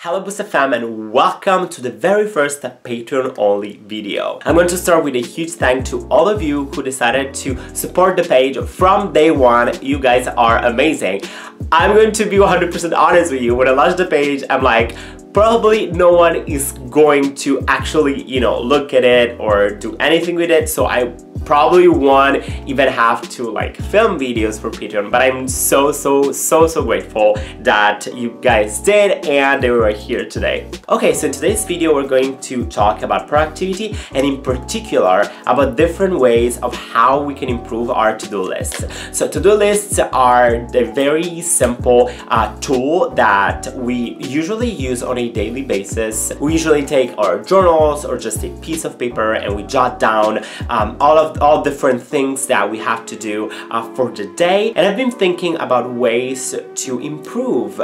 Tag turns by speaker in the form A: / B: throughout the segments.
A: Hello Booster fam and welcome to the very first Patreon only video. I'm going to start with a huge thank to all of you who decided to support the page from day one. You guys are amazing. I'm going to be 100% honest with you. When I launched the page, I'm like, probably no one is going to actually, look at it or do anything with it. So I probably won't even have to film videos for Patreon, but I'm so grateful that you guys did and they were here today. Okay, so in today's video we're going to talk about productivity and in particular about different ways of how we can improve our to-do lists. So to-do lists are the very simple tool that we usually use on a daily basis. We usually take our journals or just a piece of paper and we jot down all different things that we have to do for the day. And I've been thinking about ways to improve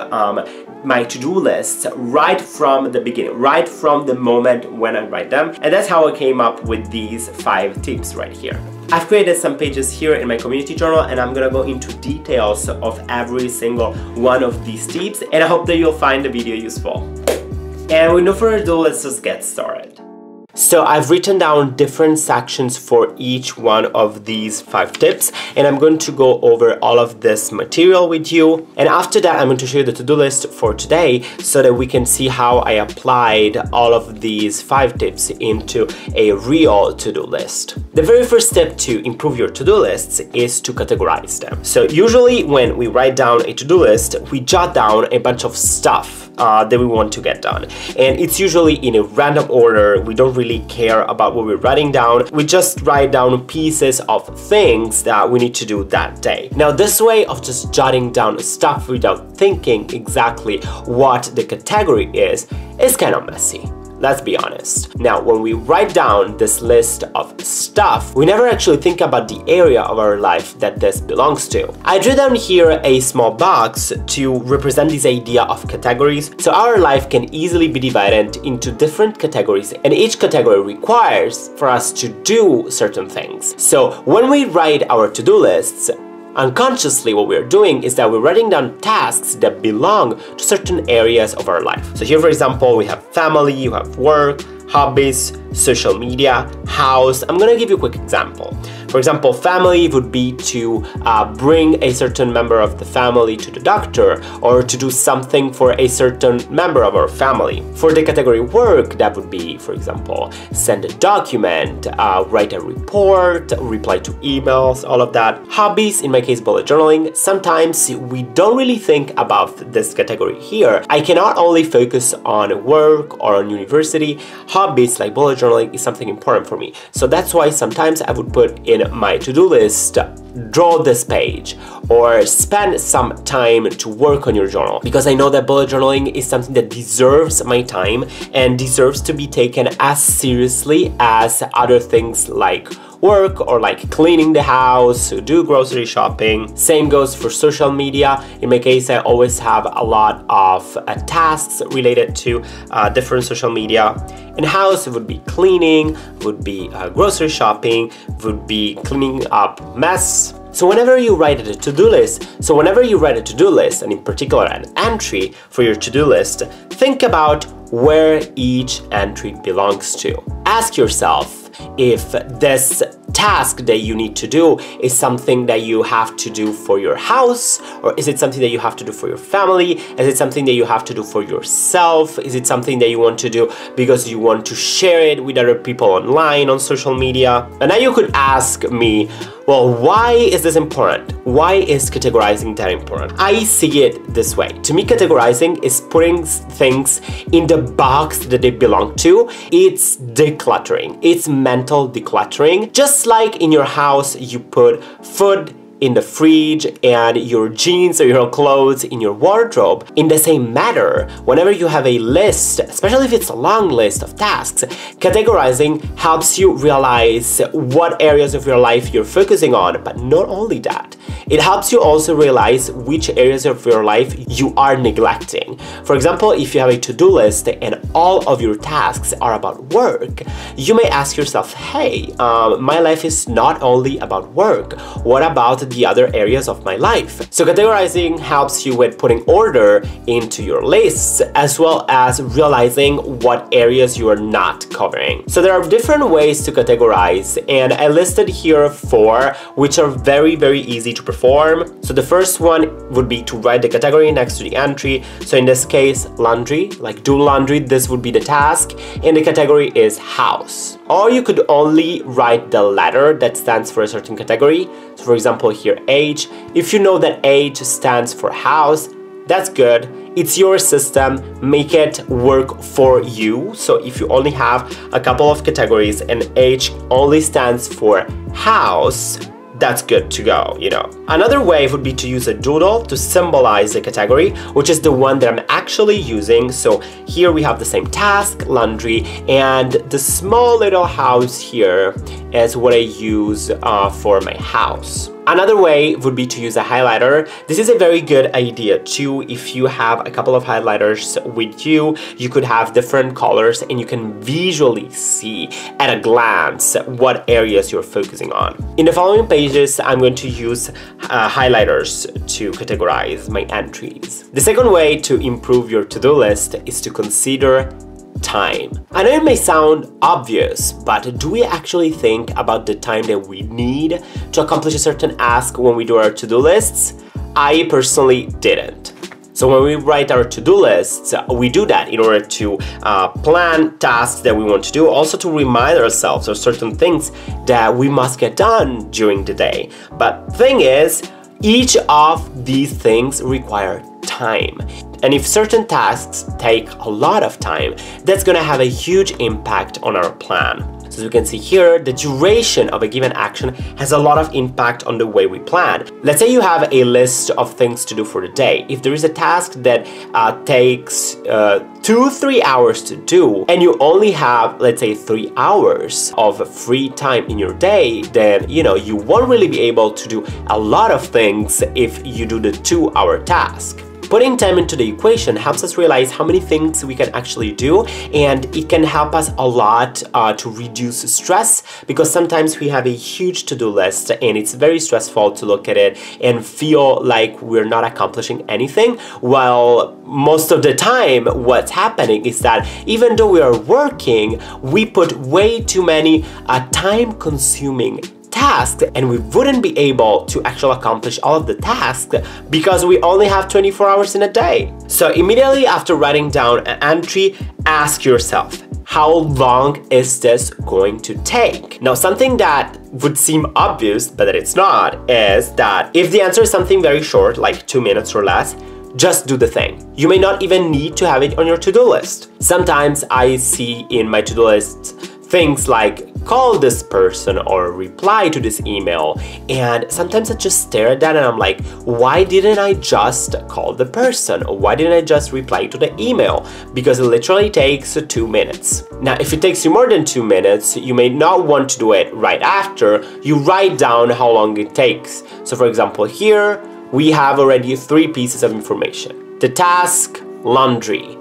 A: my to-do lists right from the beginning, right from the moment when I write them. And that's how I came up with these 5 tips right here. I've created some pages here in my community journal and I'm gonna go into details of every single one of these tips, and I hope that you'll find the video useful. And with no further ado, let's just get started. So I've written down different sections for each one of these 5 tips, and I'm going to go over all of this material with you. And after that, I'm going to show you the to-do list for today so that we can see how I applied all of these 5 tips into a real to-do list. The very first step to improve your to-do lists is to categorize them. So usually when we write down a to-do list, we jot down a bunch of stuff that we want to get done. And it's usually in a random order. We don't really care about what we're writing down. We just write down pieces of things that we need to do that day. Now, this way of just jotting down stuff without thinking exactly what the category is kind of messy. Let's be honest. Now, when we write down this list of stuff, we never actually think about the area of our life that this belongs to. I drew down here a small box to represent this idea of categories, so our life can easily be divided into different categories, and each category requires for us to do certain things. So when we write our to-do lists, unconsciously what we're doing is that we're writing down tasks that belong to certain areas of our life. So here, for example, we have family, you have work, hobbies, social media, house. I'm gonna give you a quick example. For example, family would be to bring a certain member of the family to the doctor or to do something for a certain member of our family. For the category work, that would be, for example, send a document, write a report, reply to emails, all of that. Hobbies, in my case, bullet journaling. Sometimes we don't really think about this category here. I cannot only focus on work or on university. Hobbies like bullet journaling is something important for me. So that's why sometimes I would put in my to-do list, draw this page, or spend some time to work on your journal, because I know that bullet journaling is something that deserves my time and deserves to be taken as seriously as other things like work or like cleaning the house, do grocery shopping. Same goes for social media. In my case, I always have a lot of tasks related to different social media. In house, it would be cleaning, would be grocery shopping, would be cleaning up mess. So whenever you write a to-do list, and in particular an entry for your to-do list, think about where each entry belongs to. Ask yourself if this task that you need to do is something that you have to do for your house, or is it something that you have to do for your family? Is it something that you have to do for yourself? Is it something that you want to do because you want to share it with other people online on social media? And now you could ask me, well, why is this important? Why is categorizing that important? I see it this way. To me, categorizing is putting things in the box that they belong to. It's decluttering. It's mental decluttering. Just like in your house, you put food in the fridge and your jeans or your clothes in your wardrobe. In the same manner, whenever you have a list, especially if it's a long list of tasks, categorizing helps you realize what areas of your life you're focusing on, but not only that. It helps you also realize which areas of your life you are neglecting. For example, if you have a to-do list and all of your tasks are about work, you may ask yourself, hey, my life is not only about work. What about about the other areas of my life. So categorizing helps you with putting order into your lists, as well as realizing what areas you are not covering. So there are different ways to categorize, and I listed here 4, which are very, very easy to perform. So the first one would be to write the category next to the entry. So in this case, laundry, like do laundry, this would be the task, and the category is house. Or you could only write the letter that stands for a certain category. So for example here, age. If you know that age stands for house, that's good. It's your system, make it work for you. So if you only have a couple of categories and age only stands for house, that's good to go, you know. Another way would be to use a doodle to symbolize a category, which is the one that I'm actually using. So here we have the same task, laundry, and the small little house here is what I use for my house. Another way would be to use a highlighter. This is a very good idea too. If you have a couple of highlighters with you, you could have different colors and you can visually see at a glance what areas you're focusing on. In the following pages, I'm going to use highlighters to categorize my entries. The second way to improve your to-do list is to consider time. I know it may sound obvious, but do we actually think about the time that we need to accomplish a certain task when we do our to-do lists? I personally didn't. So when we write our to-do lists, we do that in order to plan tasks that we want to do, also to remind ourselves of certain things that we must get done during the day. But thing is, each of these things require time. And if certain tasks take a lot of time, that's gonna have a huge impact on our plan. So as you can see here, the duration of a given action has a lot of impact on the way we plan. Let's say you have a list of things to do for the day. If there is a task that takes 2-3 hours to do, and you only have, let's say, 3 hours of free time in your day, then you won't really be able to do a lot of things if you do the 2-hour task. Putting time into the equation helps us realize how many things we can actually do, and it can help us a lot to reduce stress, because sometimes we have a huge to-do list and it's very stressful to look at it and feel like we're not accomplishing anything, while most of the time what's happening is that even though we are working, we put way too many time-consuming tasks, and we wouldn't be able to actually accomplish all of the tasks because we only have 24 hours in a day. So immediately after writing down an entry, ask yourself, how long is this going to take? Now, something that would seem obvious, but that it's not, is that if the answer is something very short, like 2 minutes or less, just do the thing. You may not even need to have it on your to-do list. Sometimes I see in my to-do lists things like call this person or reply to this email, and sometimes I just stare at that and I'm like, why didn't I just call the person? Or why didn't I just reply to the email? Because it literally takes 2 minutes. Now, if it takes you more than 2 minutes, you may not want to do it right after. You write down how long it takes. So for example, here we have already 3 pieces of information. The task, laundry.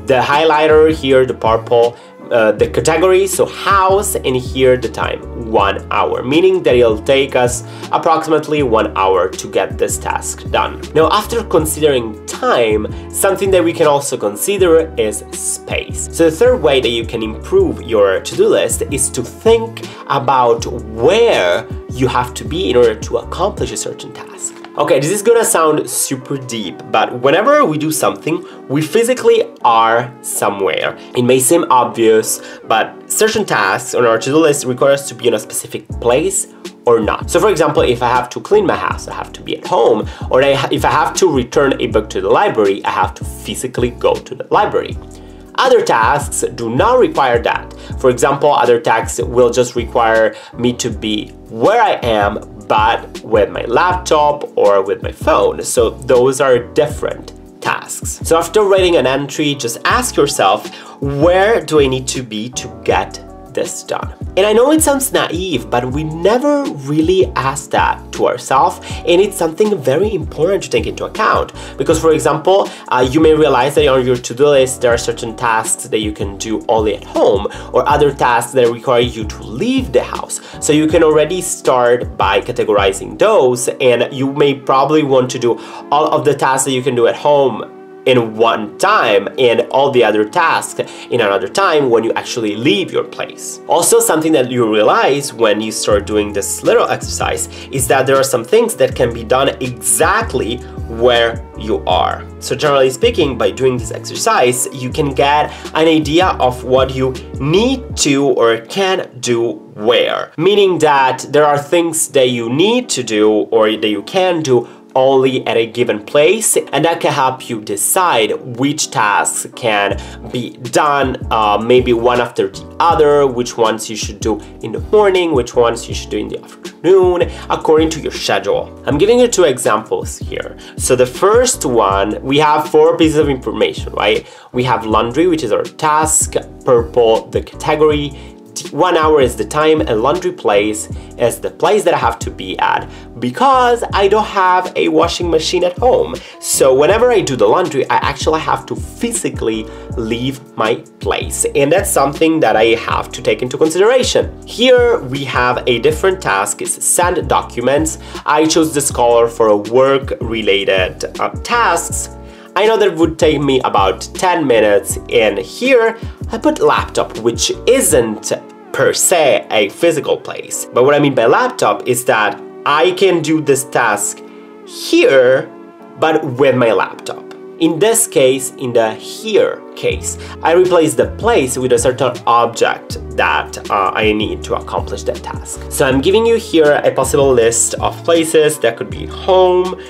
A: The highlighter here, the purple, the category, so house, and here the time, 1 hour, meaning that it'll take us approximately 1 hour to get this task done. Now, after considering time, something that we can also consider is space. So the third way that you can improve your to-do list is to think about where you have to be in order to accomplish a certain task. Okay, this is gonna sound super deep, but whenever we do something, we physically are somewhere. It may seem obvious, but certain tasks on our to-do list require us to be in a specific place or not. So for example, if I have to clean my house, I have to be at home, or if I have to return a book to the library, I have to physically go to the library. Other tasks do not require that. For example, other tasks will just require me to be where I am, but with my laptop or with my phone. So those are different tasks. So after writing an entry, just ask yourself, where do I need to be to get this done. And I know it sounds naive, but we never really ask that to ourselves, and it's something very important to take into account. Because, for example, you may realize that on your to-do list there are certain tasks that you can do only at home, or other tasks that require you to leave the house. So you can already start by categorizing those, and you may probably want to do all of the tasks that you can do at home in one time and all the other tasks in another time when you actually leave your place. Also, something that you realize when you start doing this little exercise is that there are some things that can be done exactly where you are. So generally speaking, by doing this exercise, you can get an idea of what you need to or can do where. Meaning that there are things that you need to do or that you can do only at a given place, and that can help you decide which tasks can be done maybe one after the other, which ones you should do in the morning, which ones you should do in the afternoon, according to your schedule. I'm giving you 2 examples here. So the first one, we have 4 pieces of information, right? We have laundry, which is our task, purple, the category, 1 hour is the time, and laundry place is the place that I have to be at because I don't have a washing machine at home. So whenever I do the laundry, I actually have to physically leave my place, and that's something that I have to take into consideration. Here we have a different task, is send documents. I chose this color for work-related tasks. I know that it would take me about 10 minutes, and here I put laptop, which isn't per se a physical place. But what I mean by laptop is that I can do this task here, but with my laptop. In this case, in the here case, I replace the place with a certain object that I need to accomplish that task. So I'm giving you here a possible list of places that could be home,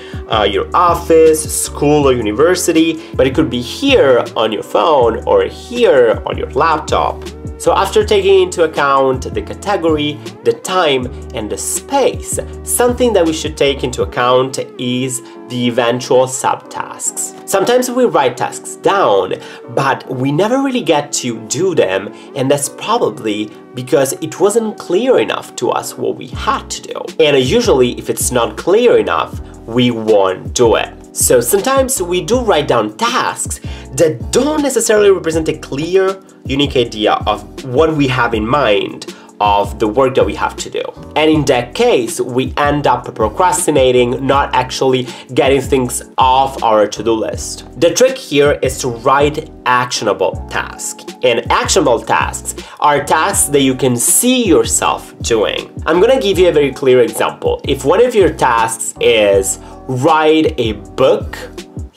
A: your office, school or university, but it could be here on your phone or here on your laptop. So after taking into account the category, the time, and the space, something that we should take into account is the eventual subtasks. Sometimes we write tasks down, but we never really get to do them, and that's probably because it wasn't clear enough to us what we had to do. And usually, if it's not clear enough, we won't do it. So sometimes we do write down tasks that don't necessarily represent a clear, unique idea of what we have in mind of the work that we have to do. And in that case, we end up procrastinating, not actually getting things off our to-do list. The trick here is to write actionable tasks. And actionable tasks are tasks that you can see yourself doing. I'm gonna give you a very clear example. If one of your tasks is write a book,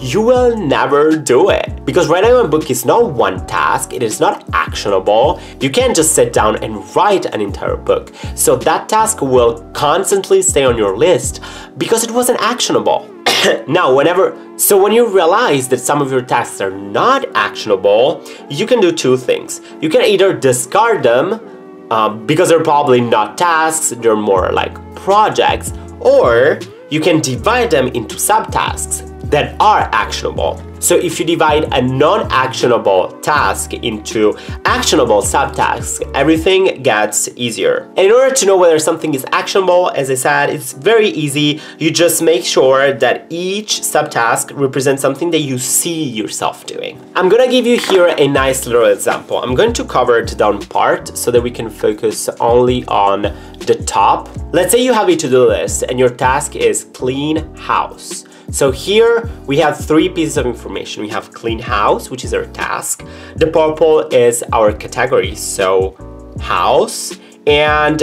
A: you will never do it. Because writing a book is not one task, it is not actionable. You can't just sit down and write an entire book. So that task will constantly stay on your list because it wasn't actionable. Now, when you realize that some of your tasks are not actionable, you can do 2 things. You can either discard them because they're probably not tasks, they're more like projects, or you can divide them into subtasks that are actionable. So if you divide a non-actionable task into actionable subtasks, everything gets easier. And in order to know whether something is actionable, as I said, it's very easy. You just make sure that each subtask represents something that you see yourself doing. I'm gonna give you here a nice little example. I'm going to cover the down part so that we can focus only on the top. Let's say you have a to-do list and your task is clean house. So here we have 3 pieces of information. We have clean house, which is our task. The purple is our category, so house. And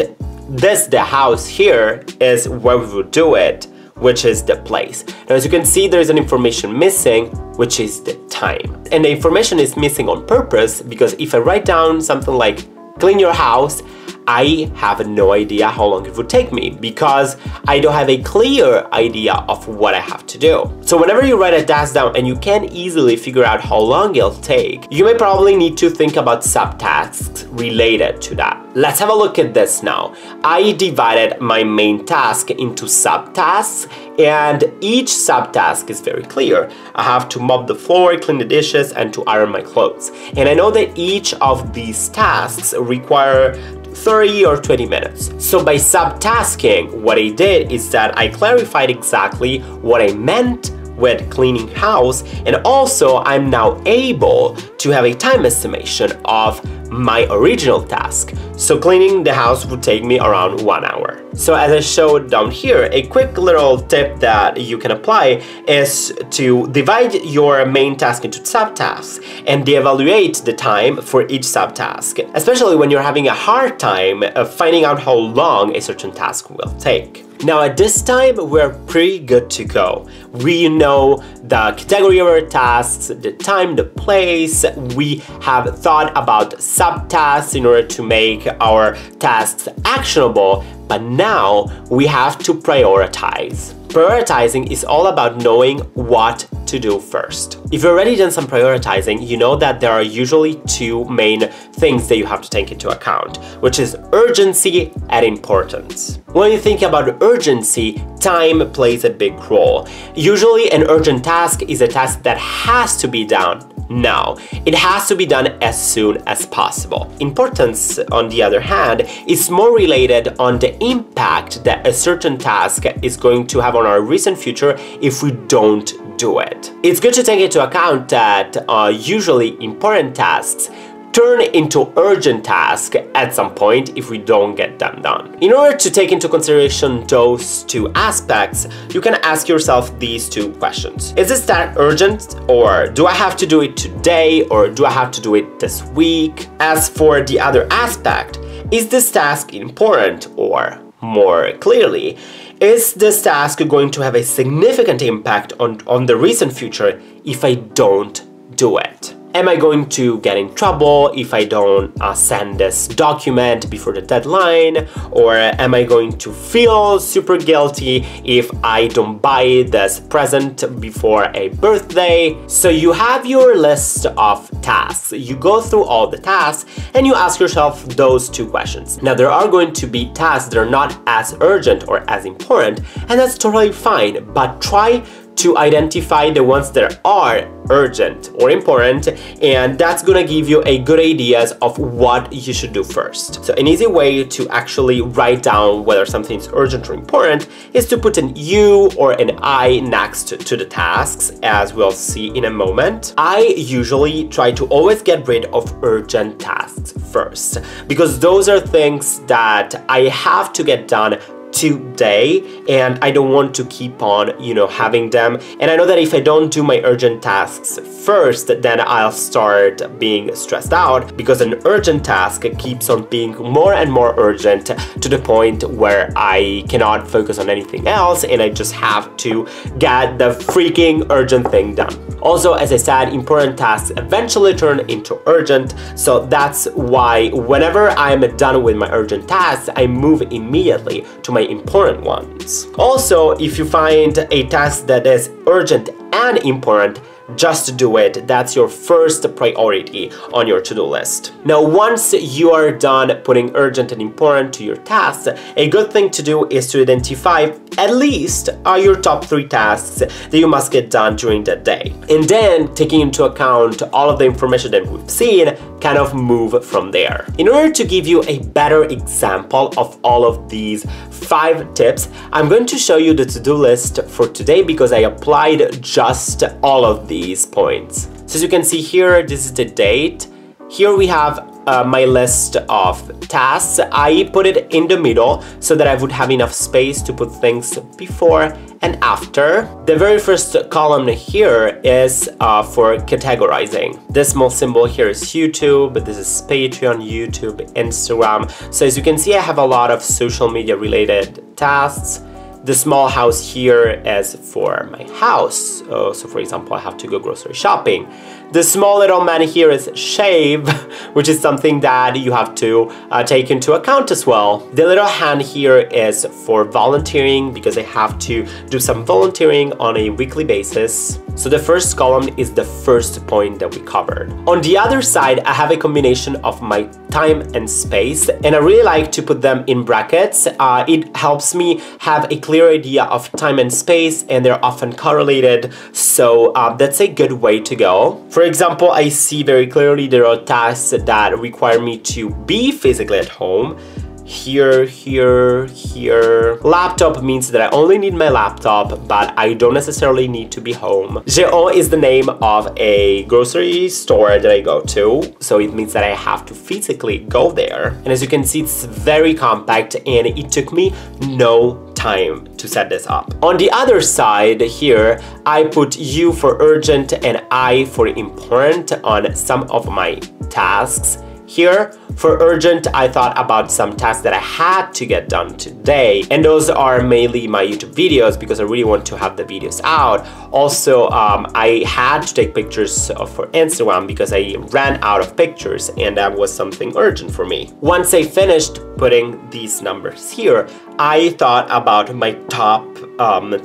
A: the house here is where we would do it, which is the place. Now, as you can see, there is an information missing, which is the time. And the information is missing on purpose because if I write down something like clean your house, I have no idea how long it would take me because I don't have a clear idea of what I have to do. So whenever you write a task down and you can't easily figure out how long it'll take, you may probably need to think about subtasks related to that. Let's have a look at this now. I divided my main task into subtasks, and each subtask is very clear. I have to mop the floor, clean the dishes, and to iron my clothes. And I know that each of these tasks require 30 or 20 minutes. So by subtasking, what I did is that I clarified exactly what I meant with cleaning house, and also I'm now able to have a time estimation of my original task. So cleaning the house would take me around 1 hour. So as I showed down here, a quick little tip that you can apply is to divide your main task into subtasks and evaluate the time for each subtask, especially when you're having a hard time of finding out how long a certain task will take. Now at this time, we're pretty good to go. We know the category of our tasks, the time, the place. We have thought about subtasks in order to make our tasks actionable, but now we have to prioritize. Prioritizing is all about knowing what to do first. If you've already done some prioritizing, you know that there are usually two main things that you have to take into account, which is urgency and importance. When you think about urgency, time plays a big role. Usually an urgent task is a task that has to be done now. It has to be done as soon as possible. Importance, on the other hand, is more related on the impact that a certain task is going to have on our recent future if we don't do it. It's good to take into account that usually important tasks turn into urgent tasks at some point if we don't get them done. In order to take into consideration those two aspects, you can ask yourself these two questions. Is this task urgent, or do I have to do it today, or do I have to do it this week? As for the other aspect, is this task important, or more clearly, is this task going to have a significant impact on the recent future if I don't do it? Am I going to get in trouble if I don't send this document before the deadline? Or am I going to feel super guilty if I don't buy this present before a birthday? So you have your list of tasks. You go through all the tasks and you ask yourself those two questions. Now there are going to be tasks that are not as urgent or as important, and that's totally fine, but try to identify the ones that are urgent or important, and that's gonna give you a good ideas of what you should do first. So an easy way to actually write down whether something is urgent or important is to put an U or an I next to the tasks, as we'll see in a moment. I usually try to always get rid of urgent tasks first, because those are things that I have to get done today, and I don't want to keep on, having them. And I know that if I don't do my urgent tasks first, then I'll start being stressed out, because an urgent task keeps on being more and more urgent to the point where I cannot focus on anything else, and I just have to get the freaking urgent thing done. Also, as I said, important tasks eventually turn into urgent, so that's why whenever I'm done with my urgent tasks, I move immediately to my important ones. Also, if you find a task that is urgent and important, just do it. That's your first priority on your to-do list. Now, once you are done putting urgent and important to your tasks, a good thing to do is to identify at least your top 3 tasks that you must get done during that day. And then, taking into account all of the information that we've seen, kind of move from there. In order to give you a better example of all of these 5 tips, I'm going to show you the to-do list for today, because I applied just all of these points. So as you can see here, this is the date. Here we have my list of tasks. I put it in the middle so that I would have enough space to put things before and after. The very first column here is for categorizing. This small symbol here is YouTube, this is Patreon, YouTube, Instagram. So as you can see, I have a lot of social media related tasks. The small house here is for my house. So for example, I have to go grocery shopping. The small little man here is shave, which is something that you have to take into account as well. The little hand here is for volunteering, because I have to do some volunteering on a weekly basis. So the first column is the first point that we covered. On the other side, I have a combination of my time and space, and I really like to put them in brackets. It helps me have a clear idea of time and space, and they're often correlated, so that's a good way to go. For example, I see very clearly there are tasks that require me to be physically at home. Here, here, here. Laptop means that I only need my laptop, but I don't necessarily need to be home. Géant is the name of a grocery store that I go to, so it means that I have to physically go there. And as you can see, it's very compact, and it took me no time to set this up. On the other side here, I put U for urgent and I for important on some of my tasks. Here, for urgent, I thought about some tasks that I had to get done today, and those are mainly my YouTube videos, because I really want to have the videos out. Also, I had to take pictures for Instagram because I ran out of pictures, and that was something urgent for me. Once I finished putting these numbers here, I thought about my top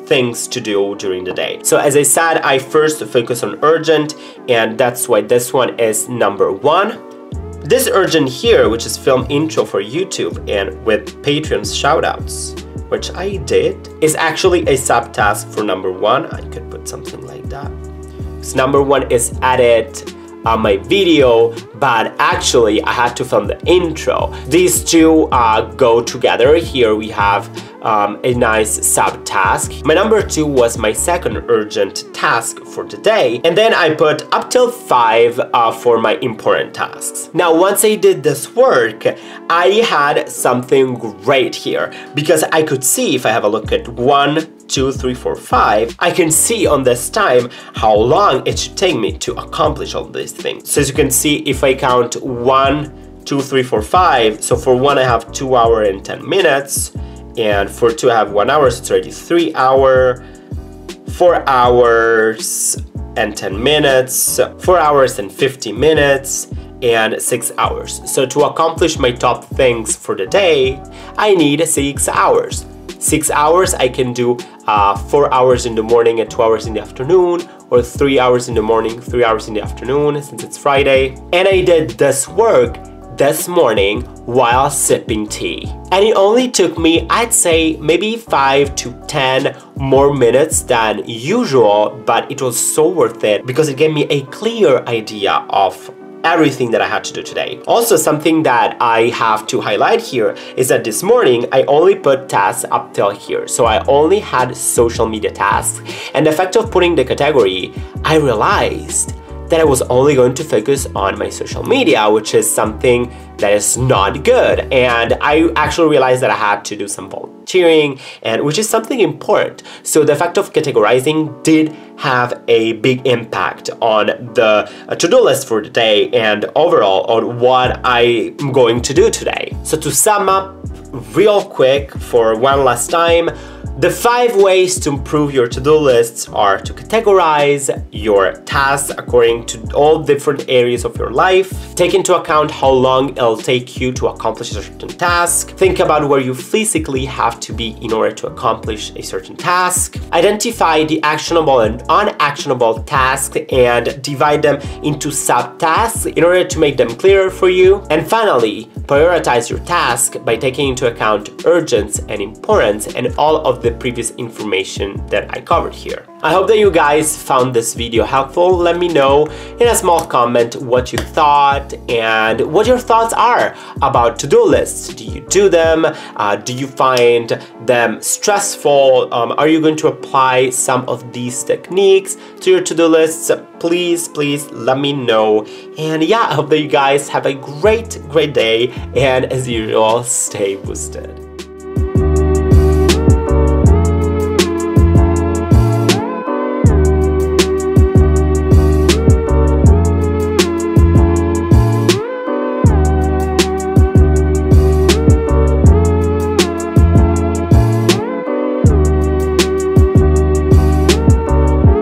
A: things to do during the day. So as I said, I first focus on urgent, and that's why this one is number 1. This urgent here, which is film intro for YouTube and with Patreon's shoutouts, which I did, is actually a subtask for number 1. I could put something like that. So number 1 is edit my video, but actually I had to film the intro. These two go together. Here we have a nice subtask. My number 2 was my second urgent task for today, and then I put up till 5 for my important tasks. Now, once I did this work, I had something great here, because I could see, if I have a look at 1, 2, 3, 4, 5, I can see on this time how long it should take me to accomplish all these things. So as you can see, if I count 1, 2, 3, 4, 5, so for 1 I have 2 hours and 10 minutes, and for 2 I have 1 hour, so it's already 3 hours, 4 hours and 10 minutes, 4 hours and 50 minutes, and 6 hours. So to accomplish my top things for the day, I need 6 hours. 6 hours I can do 4 hours in the morning and 2 hours in the afternoon, or 3 hours in the morning, 3 hours in the afternoon, since it's Friday. And I did this work this morning while sipping tea. And it only took me, I'd say, maybe 5 to 10 more minutes than usual, but it was so worth it because it gave me a clear idea of everything that I had to do today. Also, something that I have to highlight here is that this morning I only put tasks up till here. So I only had social media tasks, and the fact of putting the category, I realized that I was only going to focus on my social media, which is something that is not good. And I actually realized that I had to do some volunteering, and which is something important. So the fact of categorizing did have a big impact on the to-do list for the day and overall on what I'm going to do today. So to sum up real quick for one last time, the 5 ways to improve your to-do lists are to categorize your tasks according to all different areas of your life, take into account how long it'll take you to accomplish a certain task, think about where you physically have to be in order to accomplish a certain task, identify the actionable and unactionable tasks and divide them into subtasks in order to make them clearer for you, and finally, prioritize your task by taking into account urgency and importance and all of the previous information that I covered here. I hope that you guys found this video helpful. Let me know in a small comment what you thought and what your thoughts are about to-do lists. Do you do them? Do you find them stressful? Are you going to apply some of these techniques to your to-do lists? Please let me know. And yeah, I hope that you guys have a great day, and as usual, stay boosted.